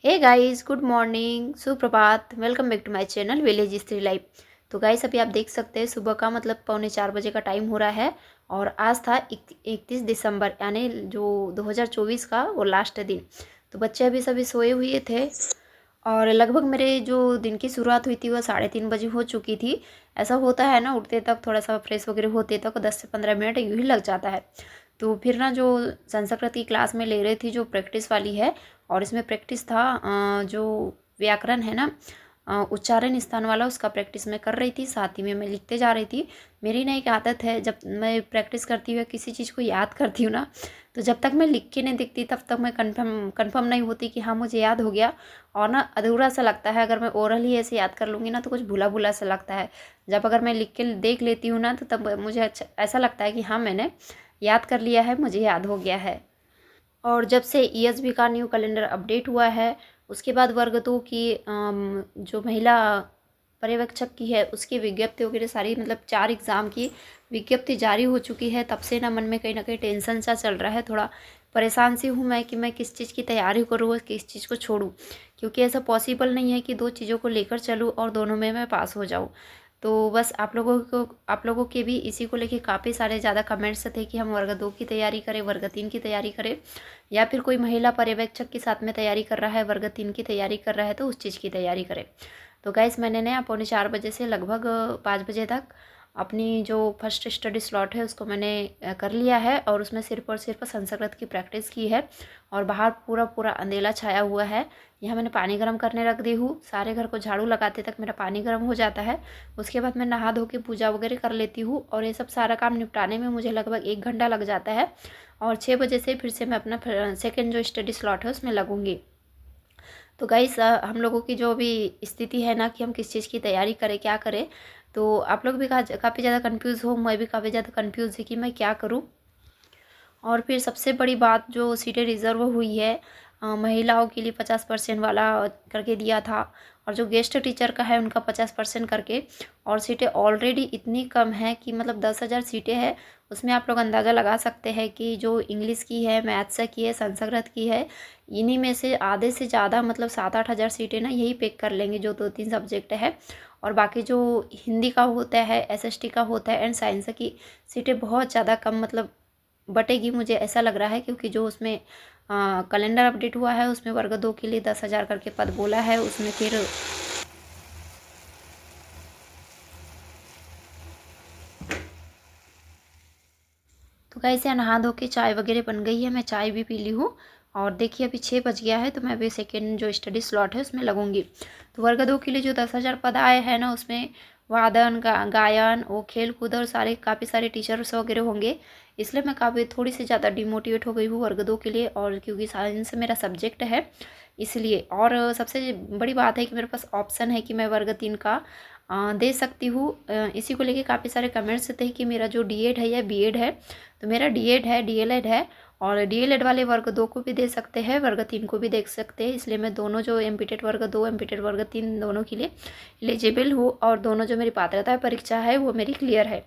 हे guys, good morning, सुप्रभात। Welcome back to my channel village स्त्री life. तो guys, अभी आप देख सकते हैं सुबह का मतलब 3:45 का टाइम हो रहा है। और आज था 31 दिसंबर, यानी जो 2024 का वो लास्ट दिन। तो बच्चे अभी सभी सोए हुए थे और लगभग मेरे जो दिन की शुरुआत हुई थी वह 3:30 बजे हो चुकी थी। ऐसा होता है ना, उठते तक थोड़ा सा फ्रेश वगैरह होते तक 10 से 15 मिनट यूँ ही लग जाता है। तो फिर ना जो संस्कृत की क्लास में ले रही थी, जो प्रैक्टिस वाली है, और इसमें प्रैक्टिस था जो व्याकरण है ना, उच्चारण स्थान वाला, उसका प्रैक्टिस मैं कर रही थी, साथ ही में मैं लिखते जा रही थी। मेरी ना एक आदत है, जब मैं प्रैक्टिस करती हुई किसी चीज़ को याद करती हूँ ना, तो जब तक मैं लिख के नहीं दिखती तब तक मैं कंफर्म नहीं होती कि हाँ मुझे याद हो गया। और ना अधूरा सा लगता है, अगर मैं ओरल ही ऐसे याद कर लूँगी ना तो कुछ भूला भूला सा लगता है। जब अगर मैं लिख के देख लेती हूँ ना तो तब मुझे अच्छा ऐसा लगता है कि हाँ मैंने याद कर लिया है, मुझे याद हो गया है। और जब से ईएसबी का न्यू कैलेंडर अपडेट हुआ है, उसके बाद वर्ग 2 की जो महिला पर्यवेक्षक की है उसकी विज्ञप्ति वगैरह सारी, मतलब 4 एग्ज़ाम की विज्ञप्ति जारी हो चुकी है। तब से ना मन में कहीं ना कहीं टेंशन सा चल रहा है, थोड़ा परेशान सी हूँ मैं कि मैं किस चीज़ की तैयारी करूँ और किस चीज़ को छोड़ूँ, क्योंकि ऐसा पॉसिबल नहीं है कि दो चीज़ों को लेकर चलूँ और दोनों में मैं पास हो जाऊँ। तो बस आप लोगों के भी इसी को लेके काफ़ी सारे ज़्यादा कमेंट्स थे कि हम वर्ग 2 की तैयारी करें, वर्ग 3 की तैयारी करें, या फिर कोई महिला पर्यवेक्षक के साथ में तैयारी कर रहा है, वर्ग 3 की तैयारी कर रहा है तो उस चीज़ की तैयारी करें। तो गाइस, मैंने ना 3:45 से लगभग 5 बजे तक अपनी जो फर्स्ट स्टडी स्लॉट है उसको मैंने कर लिया है, और उसमें सिर्फ और सिर्फ संस्कृत की प्रैक्टिस की है। और बाहर पूरा पूरा अंधेला छाया हुआ है। यहाँ मैंने पानी गर्म करने रख दी हूँ, सारे घर को झाड़ू लगाते तक मेरा पानी गर्म हो जाता है। उसके बाद मैं नहा धो के पूजा वगैरह कर लेती हूँ, और ये सब सारा काम निपटाने में मुझे लगभग 1 घंटा लग जाता है। और 6 बजे से फिर से मैं अपना सेकेंड जो स्टडी स्लॉट है उसमें लगूंगी। तो गाइस, हम लोगों की जो भी स्थिति है ना कि हम किस चीज़ की तैयारी करें, क्या करें, तो आप लोग भी काफ़ी ज़्यादा कंफ्यूज हो, मैं भी काफ़ी ज़्यादा कंफ्यूज है कि मैं क्या करूं। और फिर सबसे बड़ी बात, जो सीटें रिज़र्व हुई है महिलाओं के लिए 50% वाला करके दिया था, और जो गेस्ट टीचर का है उनका 50% करके। और सीटें ऑलरेडी इतनी कम है कि मतलब 10,000 सीटें हैं। उसमें आप लोग अंदाज़ा लगा सकते हैं कि जो इंग्लिश की है, मैथ्स की है, संस्कृत की है, इन्हीं में से आधे से ज़्यादा मतलब 7-8 हज़ार सीटें ना यही पिक कर लेंगे, जो 2-3 सब्जेक्ट है। और बाकी जो हिंदी का होता है, एसएसटी का होता है, एंड साइंस की सीटें बहुत ज़्यादा कम मतलब बटेगी, मुझे ऐसा लग रहा है, क्योंकि जो उसमें कैलेंडर अपडेट हुआ है उसमें वर्ग 2 के लिए 10,000 करके पद बोला है। उसमें फिर तो गाइस, यहाँ नहा धो के चाय वगैरह बन गई है, मैं चाय भी पी ली हूँ। और देखिए अभी 6 बज गया है, तो मैं अभी सेकेंड जो स्टडी स्लॉट है उसमें लगूंगी। तो वर्ग 2 के लिए जो 10,000 पद आए हैं ना, उसमें वादन गायन, वो खेल कूद और सारे काफ़ी सारे टीचर्स वगैरह होंगे। इसलिए मैं काफ़ी थोड़ी सी ज़्यादा डिमोटिवेट हो गई हूँ वर्ग 2 के लिए, और क्योंकि साइंस मेरा सब्जेक्ट है इसलिए। और सबसे बड़ी बात है कि मेरे पास ऑप्शन है कि मैं वर्ग 3 का दे सकती हूँ। इसी को लेके काफ़ी सारे कमेंट्स थे कि मेरा जो डीएड है या बीएड है, तो मेरा डीएड है, डीएलएड है, और डीएलएड वाले वर्ग 2 को भी दे सकते हैं, वर्ग 3 को भी दे सकते हैं। इसलिए मैं दोनों, जो एमपीटेड वर्ग 2, एमपीटेड वर्ग 3, दोनों के लिए एलिजिबल हूँ, और दोनों जो मेरी पात्रता परीक्षा है वो मेरी क्लियर है।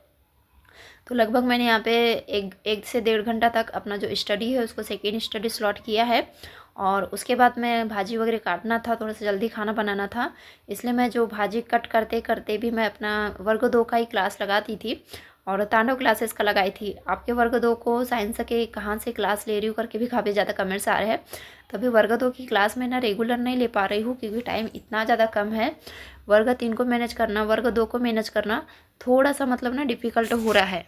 तो लगभग मैंने यहाँ पे एक से 1.5 घंटा तक अपना जो स्टडी है उसको सेकेंड स्टडी स्लॉट किया है। और उसके बाद मैं भाजी वगैरह काटना था, थोड़ा सा जल्दी खाना बनाना था, इसलिए मैं जो भाजी कट करते करते भी मैं अपना वर्ग 2 का ही क्लास लगाती थी, और तांडव क्लासेस का लगाई थी। आपके वर्ग 2 को साइंस के कहाँ से क्लास ले रही हूँ करके भी काफ़ी ज़्यादा कमेंट्स आ रहे हैं। तो अभी वर्ग 2 की क्लास में ना रेगुलर नहीं ले पा रही हूँ, क्योंकि टाइम इतना ज़्यादा कम है। वर्ग 3 को मैनेज करना, वर्ग 2 को मैनेज करना थोड़ा सा मतलब ना डिफ़िकल्ट हो रहा है।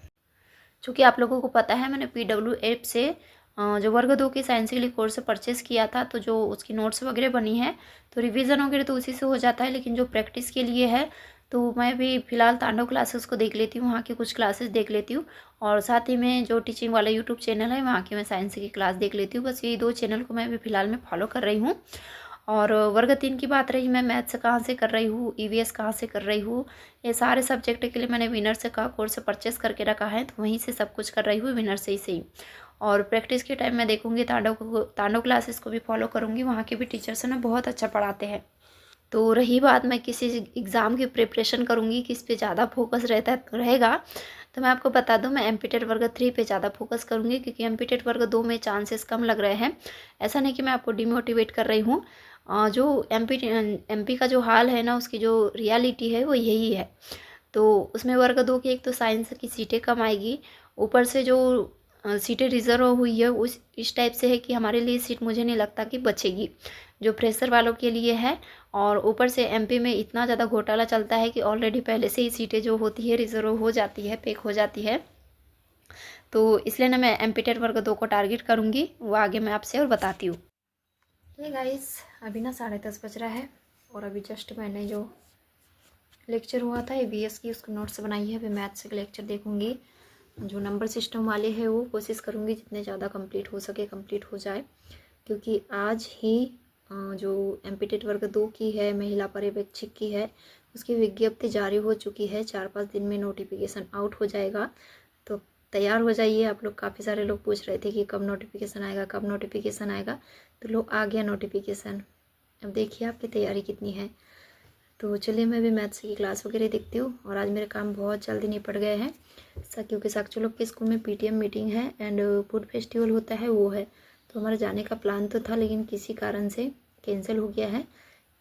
चूँकि आप लोगों को पता है, मैंने पीडब्ल्यू ऐप से जो वर्ग 2 की साइंस के लिए कोर्स परचेज़ किया था, तो जो उसकी नोट्स वगैरह बनी है, तो रिवीजन वगैरह तो उसी से हो जाता है, लेकिन जो प्रैक्टिस के लिए है तो मैं भी फ़िलहाल तांडव क्लासेस को देख लेती हूँ, वहाँ की कुछ क्लासेस देख लेती हूँ, और साथ ही में जो टीचिंग वाला यूट्यूब चैनल है वहाँ की मैं साइंस की क्लास देख लेती हूँ। बस यही 2 चैनल को मैं अभी फ़िलहाल में फॉलो कर रही हूँ। और वर्ग 3 की बात रही, मैं मैथ्स कहाँ से कर रही हूँ, ईवीएस कहाँ से कर रही हूँ, ये सारे सब्जेक्ट के लिए मैंने विनर से का कोर्स परचेस करके रखा है, तो वहीं से सब कुछ कर रही हूँ, विनर से ही। और प्रैक्टिस के टाइम मैं देखूँगी तांडव क्लासेस को भी फॉलो करूँगी, वहाँ के भी टीचर्स हैं ना बहुत अच्छा पढ़ाते हैं। तो रही बात, मैं किसी एग्ज़ाम की प्रिपरेशन करूँगी, किस पे ज़्यादा फोकस रहेगा, तो मैं आपको बता दूं, मैं एमपीटेड वर्ग 3 पे ज़्यादा फोकस करूँगी, क्योंकि एमपीटेड वर्ग 2 में चांसेस कम लग रहे हैं। ऐसा नहीं कि मैं आपको डिमोटिवेट कर रही हूँ, जो एमपी का जो हाल है ना, उसकी जो रियलिटी है वो यही है। तो उसमें वर्ग 2 की एक तो साइंस की सीटें कम आएगी, ऊपर से जो सीटें रिज़र्व हुई है उस इस टाइप से है कि हमारे लिए सीट मुझे नहीं लगता कि बचेगी, जो फ्रेशर वालों के लिए है। और ऊपर से एमपी में इतना ज़्यादा घोटाला चलता है कि ऑलरेडी पहले से ही सीटें जो होती है रिज़र्व हो जाती है, पैक हो जाती है। तो इसलिए ना मैं एमपी टेट वर्ग 2 को टारगेट करूँगी, वो आगे मैं आपसे और बताती हूँ। ये गाइस अभी ना 10:30 बज रहा है और अभी जस्ट मैंने जो लेक्चर हुआ था ईवीएस की उसको नोट्स बनाई है। अभी मैथ्स के लेक्चर देखूँगी, जो नंबर सिस्टम वाले हैं वो कोशिश करूँगी जितने ज़्यादा कंप्लीट हो सके कंप्लीट हो जाए, क्योंकि आज ही जो एमपी टेट वर्ग 2 की है, महिला पर्यवेक्षक की है, उसकी विज्ञप्ति जारी हो चुकी है। 4-5 दिन में नोटिफिकेशन आउट हो जाएगा, तो तैयार हो जाइए आप लोग। काफ़ी सारे लोग पूछ रहे थे कि कब नोटिफिकेशन आएगा, कब नोटिफिकेशन आएगा, तो लो आ गया नोटिफिकेशन। अब देखिए आपकी तैयारी कितनी है। तो चलिए मैं भी मैथ्स की क्लास वगैरह देखती हूँ। और आज मेरे काम बहुत जल्दी निपट गए हैं क्योंकि साक्षी लोग के स्कूल में पीटीएम मीटिंग है एंड फूड फेस्टिवल होता है वो है, तो हमारा जाने का प्लान तो था लेकिन किसी कारण से कैंसिल हो गया है।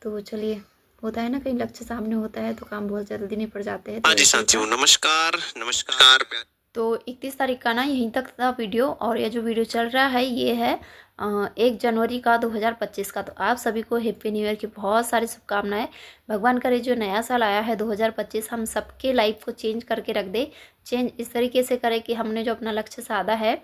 तो चलिए, होता है ना, कहीं लक्ष्य सामने होता है तो काम बहुत जल्दी निपट जाते हैं। हाँ जी साथियों, नमस्कार नमस्कार। तो 31 तारीख का ना यहीं तक था वीडियो, और ये जो वीडियो चल रहा है ये है 1 जनवरी का 2025 का। तो आप सभी को हैप्पी न्यू ईयर की बहुत सारी शुभकामनाएं। भगवान करे जो नया साल आया है 2025 हम सबके लाइफ को चेंज करके रख दे। चेंज इस तरीके से करे कि हमने जो अपना लक्ष्य साधा है,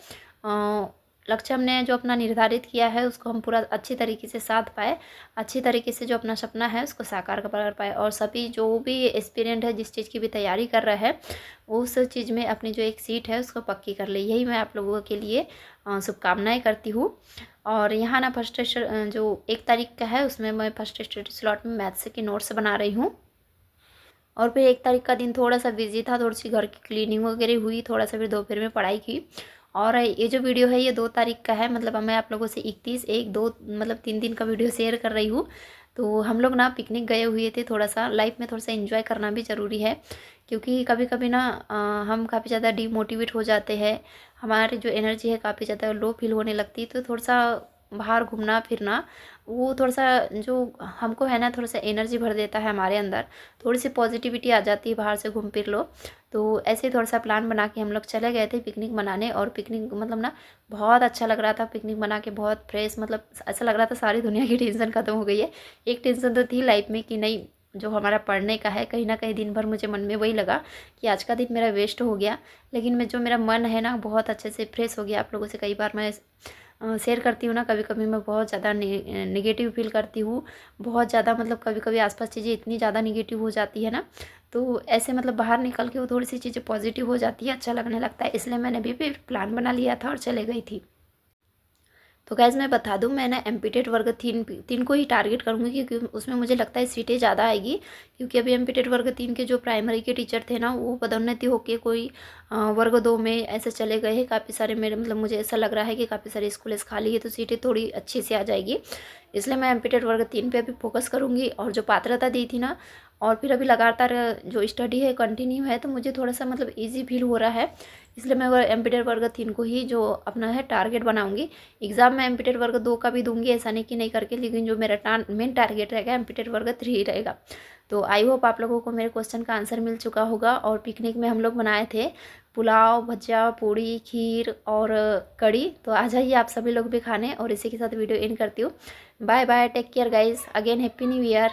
लक्ष्य हमने जो अपना निर्धारित किया है उसको हम पूरा अच्छी तरीके से साध पाए, अच्छी तरीके से जो अपना सपना है उसको साकार कर पाए। और सभी जो भी एस्पिरेंट है जिस चीज़ की भी तैयारी कर रहा है उस चीज़ में अपनी जो एक सीट है उसको पक्की कर ले, यही मैं आप लोगों के लिए शुभकामनाएं करती हूँ। और यहाँ ना फर्स्ट जो 1 तारीख का है उसमें मैं फर्स्ट स्लॉट में मैथ्स के नोट्स बना रही हूँ। और फिर 1 तारीख का दिन थोड़ा सा बिजी था, थोड़ी सी घर की क्लीनिंग वगैरह हुई, थोड़ा सा फिर दोपहर में पढ़ाई की। और ये जो वीडियो है ये 2 तारीख का है, मतलब मैं आप लोगों से 31, 1, 2 मतलब 3 दिन का वीडियो शेयर कर रही हूँ। तो हम लोग ना पिकनिक गए हुए थे, थोड़ा सा लाइफ में थोड़ा सा एंजॉय करना भी ज़रूरी है, क्योंकि कभी कभी ना हम काफ़ी ज़्यादा डीमोटिवेट हो जाते हैं, हमारी जो एनर्जी है काफ़ी ज़्यादा लो फील होने लगती है। तो थोड़ा सा बाहर घूमना फिरना वो थोड़ा सा जो हमको है ना थोड़ा सा एनर्जी भर देता है हमारे अंदर, थोड़ी सी पॉजिटिविटी आ जाती है बाहर से घूम फिर लो। तो ऐसे ही थोड़ा सा प्लान बना के हम लोग चले गए थे पिकनिक मनाने, और पिकनिक मतलब ना बहुत अच्छा लग रहा था पिकनिक बना के, बहुत फ्रेश, मतलब ऐसा लग रहा था सारी दुनिया की टेंशन खत्म हो गई है। एक टेंशन तो थी लाइफ में कि नहीं, जो हमारा पढ़ने का है, कहीं ना कहीं दिन भर मुझे मन में वही लगा कि आज का दिन मेरा वेस्ट हो गया, लेकिन मैं जो मेरा मन है ना बहुत अच्छे से फ्रेश हो गया। आप लोगों से कई बार मैं शेयर करती हूँ ना, कभी कभी मैं बहुत ज़्यादा नेगेटिव फील करती हूँ, बहुत ज़्यादा, मतलब कभी कभी आसपास चीज़ें इतनी ज़्यादा नेगेटिव हो जाती है ना, तो ऐसे मतलब बाहर निकल के वो थोड़ी सी चीज़ें पॉजिटिव हो जाती है, अच्छा लगने लगता है। इसलिए मैंने भी प्लान बना लिया था और चले गई थी। तो गैस मैं बता दूं, मैं ना एमपीटेट वर्ग 3 को ही टारगेट करूंगी, क्योंकि उसमें मुझे लगता है सीटें ज़्यादा आएगी, क्योंकि अभी एमपीटेट वर्ग 3 के जो प्राइमरी के टीचर थे ना वो पदोन्नति होके कोई वर्ग 2 में ऐसे चले गए हैं काफ़ी सारे। मेरे मतलब मुझे ऐसा लग रहा है कि काफ़ी सारे स्कूल खाली है, तो सीटें थोड़ी अच्छी से आ जाएगी। इसलिए मैं एमपीटेट वर्ग 3 पे अभी फोकस करूँगी। और जो पात्रता दी थी ना, और फिर अभी लगातार जो स्टडी है कंटिन्यू है, तो मुझे थोड़ा सा मतलब ईजी फील हो रहा है, इसलिए मैं एमपीटेट वर्ग 3 को ही जो अपना है टारगेट बनाऊंगी। एग्जाम में एमपीटेट वर्ग 2 का भी दूंगी, ऐसा नहीं कि नहीं करके, लेकिन जो मेरा मेन टारगेट रहेगा एमपीटेट वर्ग 3 ही रहेगा। तो आई होप आप लोगों को मेरे क्वेश्चन का आंसर मिल चुका होगा। और पिकनिक में हम लोग बनाए थे पुलाव, भजिया, पूड़ी, खीर और कड़ी, तो आ जाइए आप सभी लोग भी खाने। और इसी के साथ वीडियो एंड करती हूँ। Bye bye, take care guys, again happy new year.